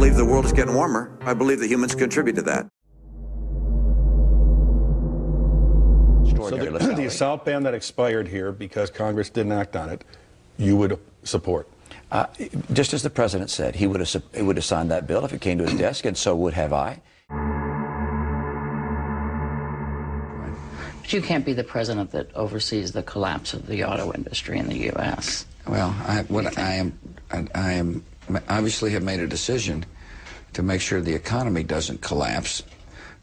believe the world is getting warmer. I believe that humans contribute to that. So the assault ban that expired here because Congress didn't act on it, you would support? Just as the president said, he would have signed that bill if it came to his desk, and so would have I. But you can't be the president that oversees the collapse of the auto industry in the U.S. Well, I obviously have made a decision to make sure the economy doesn't collapse.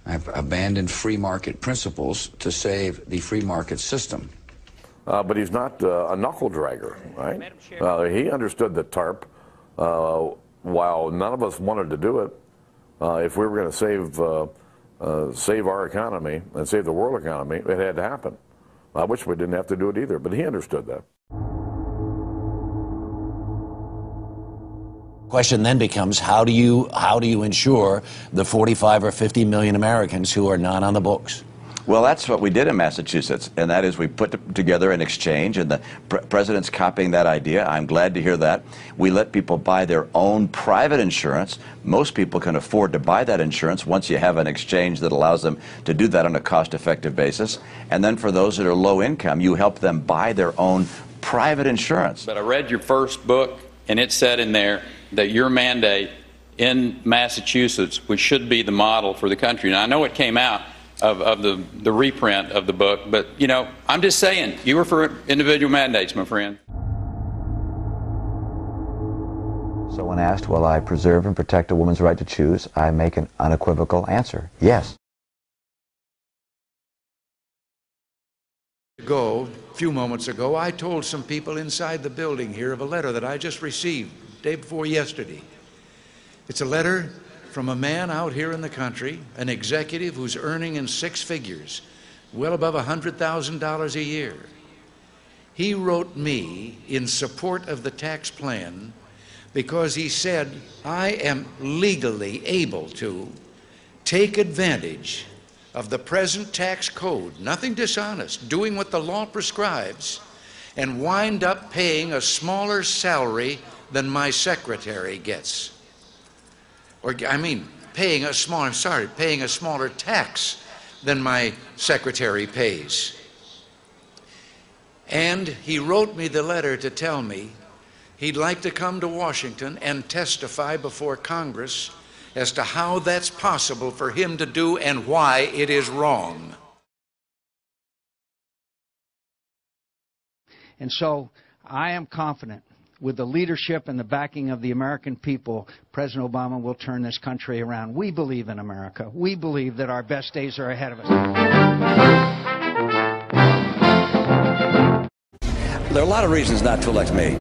I've abandoned free market principles to save the free market system. But he's not a knuckle dragger, right? He understood the TARP. While none of us wanted to do it, if we were going to save our economy and save the world economy, it had to happen. I wish we didn't have to do it either, but he understood that. Question then becomes, how do you ensure the 45 or 50 million Americans who are not on the books? Well, that's what we did in Massachusetts, and that is we put together an exchange, and the president's copying that idea. I'm glad to hear that. We let people buy their own private insurance. Most people can afford to buy that insurance once you have an exchange that allows them to do that on a cost-effective basis. And then for those that are low income, you help them buy their own private insurance. But I read your first book, and it said in there that your mandate in Massachusetts, which should be the model for the country. And I know it came out of the reprint of the book, but, you know, I'm just saying, you were for individual mandates, my friend. So when asked, will I preserve and protect a woman's right to choose, I make an unequivocal answer: yes. A few moments ago, I told some people inside the building here of a letter that I just received day before yesterday. It's a letter from a man out here in the country, an executive who's earning in six figures, well above $100,000 a year. He wrote me in support of the tax plan because he said, I am legally able to take advantage of the present tax code, nothing dishonest, doing what the law prescribes, and wind up paying a smaller salary than my secretary gets. Or, I mean, paying a smaller tax than my secretary pays. And he wrote me the letter to tell me he'd like to come to Washington and testify before Congress as to how that's possible for him to do and why it is wrong. And so I am confident, with the leadership and the backing of the American people, President Obama will turn this country around. We believe in America. We believe that our best days are ahead of us. There are a lot of reasons not to elect me.